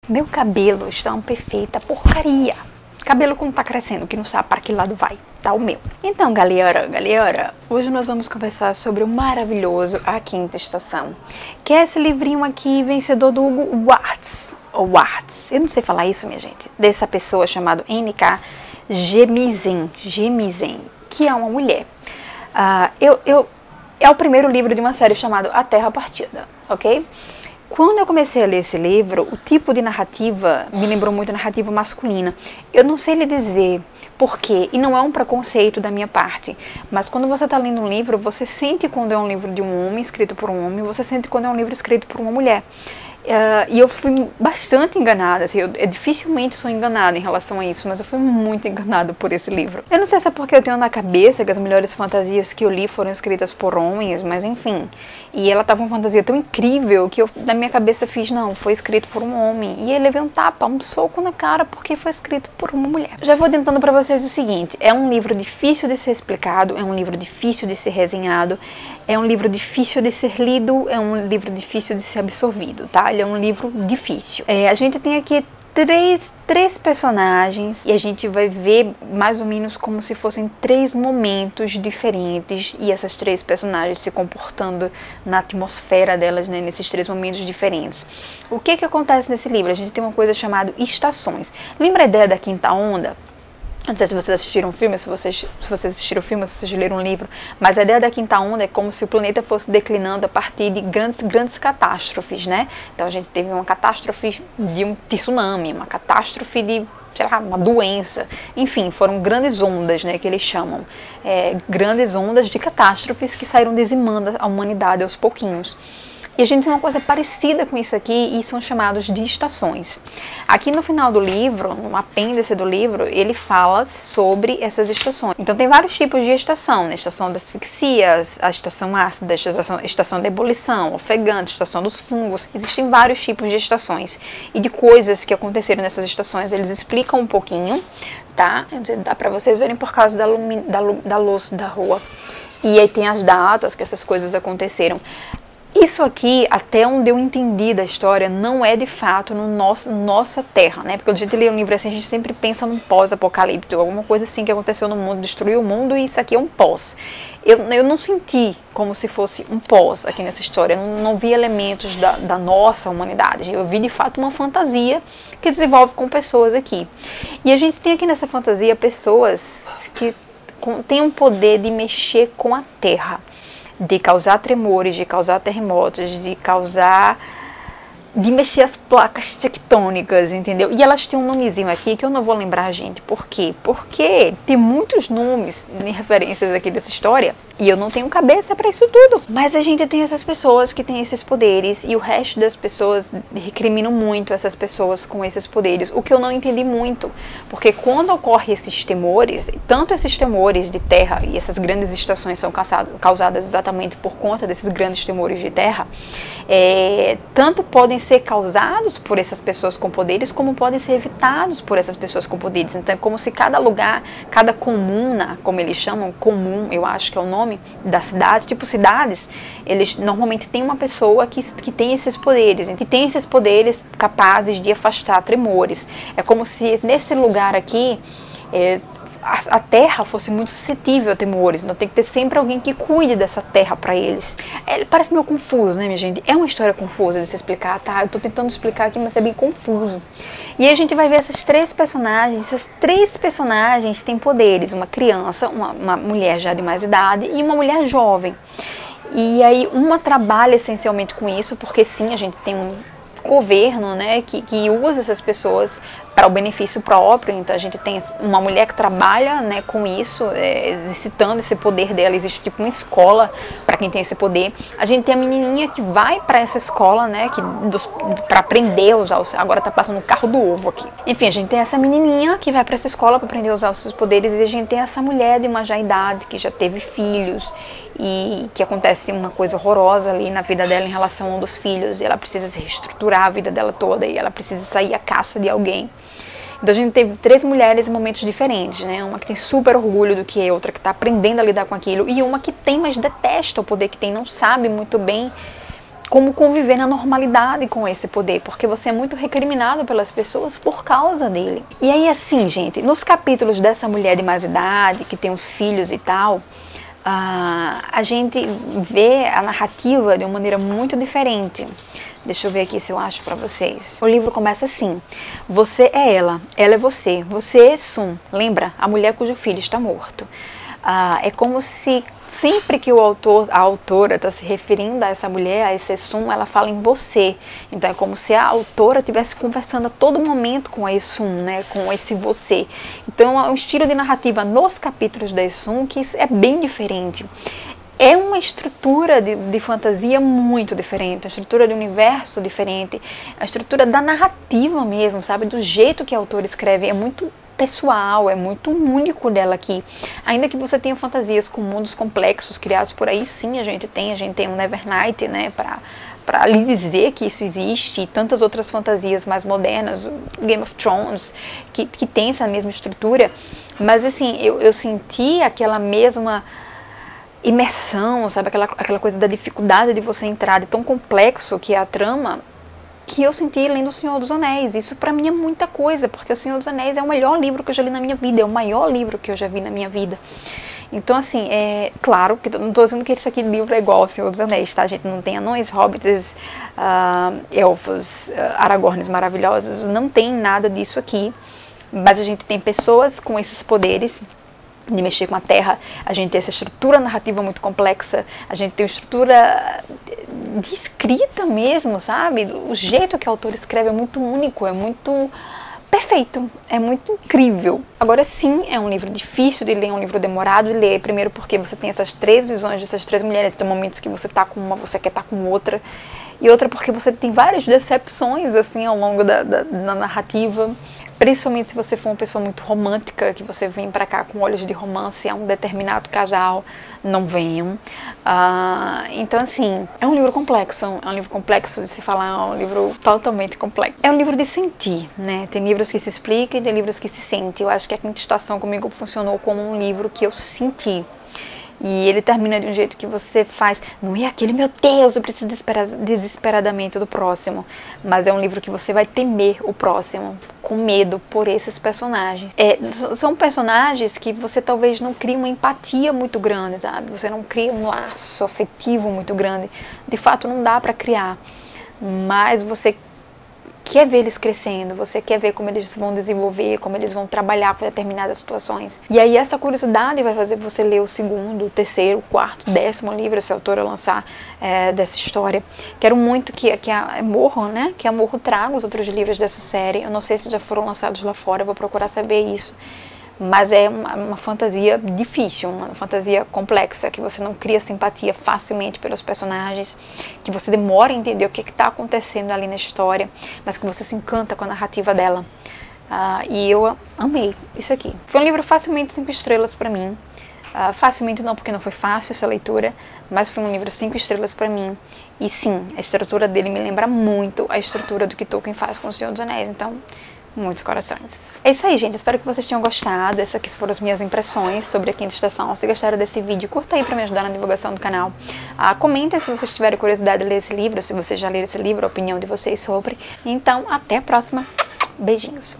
Meu cabelo está uma perfeita porcaria. Cabelo como tá crescendo, que não sabe para que lado vai, tá o meu. Então, galera, hoje nós vamos conversar sobre o maravilhoso A Quinta Estação, que é esse livrinho aqui, vencedor do Hugo Warts, ou Warts, eu não sei falar isso, minha gente, dessa pessoa chamada N.K. Jemisin, que é uma mulher. É o primeiro livro de uma série chamada A Terra Partida, ok? Quando eu comecei a ler esse livro, o tipo de narrativa me lembrou muito a narrativa masculina. Eu não sei lhe dizer porquê, e não é um preconceito da minha parte, mas quando você está lendo um livro, você sente quando é um livro de um homem, escrito por um homem, você sente quando é um livro escrito por uma mulher. E eu fui bastante enganada, assim, eu dificilmente sou enganada em relação a isso, mas eu fui muito enganada por esse livro. Eu não sei se é porque eu tenho na cabeça que as melhores fantasias que eu li foram escritas por homens, mas enfim. E ela tava uma fantasia tão incrível que eu, na minha cabeça, fiz, não, foi escrito por um homem. E ele levei um tapa, um soco na cara, porque foi escrito por uma mulher. Já vou adiantando pra vocês o seguinte, é um livro difícil de ser explicado, é um livro difícil de ser resenhado, é um livro difícil de ser lido, é um livro difícil de ser absorvido, tá? Ele é um livro difícil. A gente tem aqui três personagens e a gente vai ver mais ou menos como se fossem três momentos diferentes e essas três personagens se comportando na atmosfera delas, né, nesses três momentos diferentes. O que acontece nesse livro? A gente tem uma coisa chamada estações. Lembra a ideia da quinta onda? Não sei se vocês assistiram o filme, se vocês assistiram o filme, se vocês leram um livro, mas a ideia da quinta onda é como se o planeta fosse declinando a partir de grandes catástrofes, né? Então a gente teve uma catástrofe de um tsunami, uma catástrofe de, sei lá, uma doença, enfim, foram grandes ondas, né, que eles chamam, grandes ondas de catástrofes que saíram dizimando a humanidade aos pouquinhos. E a gente tem uma coisa parecida com isso aqui e são chamados de estações. Aqui no final do livro, no apêndice do livro, ele fala sobre essas estações. Então tem vários tipos de estação, né? Estação das asfixias, a estação ácida, a estação da ebulição, ofegante, estação dos fungos. Existem vários tipos de estações e de coisas que aconteceram nessas estações. Eles explicam um pouquinho, tá? Dá pra vocês verem por causa da luz da rua. E aí tem as datas que essas coisas aconteceram. Isso aqui, até onde eu entendi da história, não é de fato no nossa terra, né? Porque quando a gente lê um livro assim, a gente sempre pensa num pós-apocalíptico, alguma coisa assim que aconteceu no mundo, destruiu o mundo e isso aqui é um pós. Eu não senti como se fosse um pós aqui nessa história, eu não vi elementos da nossa humanidade, eu vi de fato uma fantasia que desenvolve com pessoas aqui. E a gente tem aqui nessa fantasia pessoas que têm um poder de mexer com a terra, de causar tremores, de causar terremotos, de mexer as placas tectônicas, entendeu? E elas têm um nomezinho aqui que eu não vou lembrar, gente. Por quê? Porque tem muitos nomes em referências aqui dessa história e eu não tenho cabeça para isso tudo. Mas a gente tem essas pessoas que têm esses poderes e o resto das pessoas recriminam muito essas pessoas com esses poderes, o que eu não entendi muito. Porque quando ocorrem esses temores, tanto esses temores de terra e essas grandes estações são causadas exatamente por conta desses grandes temores de terra, tanto podem ser causados por essas pessoas com poderes, como podem ser evitados por essas pessoas com poderes. Então é como se cada lugar, cada comuna, como eles chamam, comum, eu acho que é o nome da cidade, tipo cidades, eles normalmente têm uma pessoa que tem esses poderes, que tem esses poderes capazes de afastar tremores. É como se nesse lugar aqui, a terra fosse muito suscetível a temores, então tem que ter sempre alguém que cuide dessa terra para eles. Parece meio confuso, né, minha gente? É uma história confusa de se explicar, tá? Eu tô tentando explicar aqui, mas é bem confuso. E aí a gente vai ver essas três personagens têm poderes, uma criança, uma mulher já de mais idade e uma mulher jovem. E aí uma trabalha essencialmente com isso, porque sim, a gente tem um governo, né, que usa essas pessoas para o benefício próprio. Então a gente tem uma mulher que trabalha, né, com isso, exercitando esse poder dela. Existe tipo uma escola para quem tem esse poder. A gente tem a menininha que vai para essa escola, né, para aprender a usar agora tá passando o carro do ovo aqui. Enfim, a gente tem essa menininha que vai para essa escola para aprender a usar os seus poderes, e a gente tem essa mulher de uma já idade que já teve filhos e que acontece uma coisa horrorosa ali na vida dela em relação a um dos filhos, e ela precisa se reestruturar a vida dela toda e ela precisa sair à caça de alguém. Então a gente teve três mulheres em momentos diferentes, né? Uma que tem super orgulho do que é, outra que está aprendendo a lidar com aquilo, e uma que tem, mas detesta o poder que tem, não sabe muito bem como conviver na normalidade com esse poder, porque você é muito recriminado pelas pessoas por causa dele. E aí assim, gente, nos capítulos dessa mulher de mais idade, que tem os filhos e tal, a gente vê a narrativa de uma maneira muito diferente. Deixa eu ver aqui se eu acho pra vocês. O livro começa assim: você é ela é você é Sun. Lembra? A mulher cujo filho está morto. É como se sempre que a autora está se referindo a essa mulher, a esse Sun, ela fala em você. Então é como se a autora estivesse conversando a todo momento com a Sun, né? Com esse você. Então é um estilo de narrativa nos capítulos da Sun que é bem diferente. É uma estrutura de fantasia muito diferente, uma estrutura de universo diferente, a estrutura da narrativa mesmo, sabe? Do jeito que a autora escreve, é muito pessoal, é muito único dela aqui. Ainda que você tenha fantasias com mundos complexos criados por aí, sim, a gente tem um Nevernight, né, para lhe dizer que isso existe, e tantas outras fantasias mais modernas, o Game of Thrones, que tem essa mesma estrutura, mas assim, eu senti aquela mesma imersão, sabe, aquela coisa da dificuldade de você entrar, de tão complexo que é a trama, que eu senti lendo O Senhor dos Anéis. Isso pra mim é muita coisa, porque O Senhor dos Anéis é o melhor livro que eu já li na minha vida, é o maior livro que eu já vi na minha vida. Então assim, é claro que não tô dizendo que esse aqui livro é igual ao Senhor dos Anéis, tá? A gente não tem anões, hobbits, elfos, aragorns maravilhosos, não tem nada disso aqui, mas a gente tem pessoas com esses poderes de mexer com a terra, a gente tem essa estrutura narrativa muito complexa, a gente tem uma estrutura de escrita mesmo, sabe? O jeito que o autor escreve é muito único, é muito perfeito, é muito incrível. Agora sim, é um livro difícil de ler, é um livro demorado de ler, primeiro porque você tem essas três visões dessas três mulheres, tem momentos que você tá com uma, você quer estar com outra, e outra porque você tem várias decepções assim ao longo da narrativa, principalmente se você for uma pessoa muito romântica, que você vem pra cá com olhos de romance a um determinado casal, não venham. Então assim, é um livro complexo de se falar, é um livro totalmente complexo. É um livro de sentir, né? Tem livros que se explicam e tem livros que se sentem. Eu acho que a Quinta Estação comigo funcionou como um livro que eu senti. E ele termina de um jeito que você faz, não é aquele, meu Deus, eu preciso desesperadamente do próximo, mas é um livro que você vai temer o próximo, com medo por esses personagens. São personagens que você talvez não crie uma empatia muito grande, sabe? Você não cria um laço afetivo muito grande, de fato não dá pra criar, mas você quer ver eles crescendo, você quer ver como eles vão desenvolver, como eles vão trabalhar com determinadas situações. E aí essa curiosidade vai fazer você ler o segundo, o terceiro, o quarto, 10º livro, se a autora lançar dessa história. Quero muito que a Morro, né, que a Morro traga os outros livros dessa série. Eu não sei se já foram lançados lá fora, eu vou procurar saber isso. Mas é uma fantasia difícil, uma fantasia complexa, que você não cria simpatia facilmente pelos personagens, que você demora a entender o que está acontecendo ali na história, mas que você se encanta com a narrativa dela. E eu amei isso aqui. Foi um livro facilmente 5 estrelas para mim. Facilmente não, porque não foi fácil essa leitura, mas foi um livro 5 estrelas para mim. E sim, a estrutura dele me lembra muito a estrutura do que Tolkien faz com O Senhor dos Anéis, então muitos corações. É isso aí, gente. Espero que vocês tenham gostado. Essas aqui foram as minhas impressões sobre a Quinta Estação. Se gostaram desse vídeo, curta aí para me ajudar na divulgação do canal. Comentem se vocês tiverem curiosidade de ler esse livro, se vocês já leram esse livro, a opinião de vocês sobre. Então, até a próxima. Beijinhos.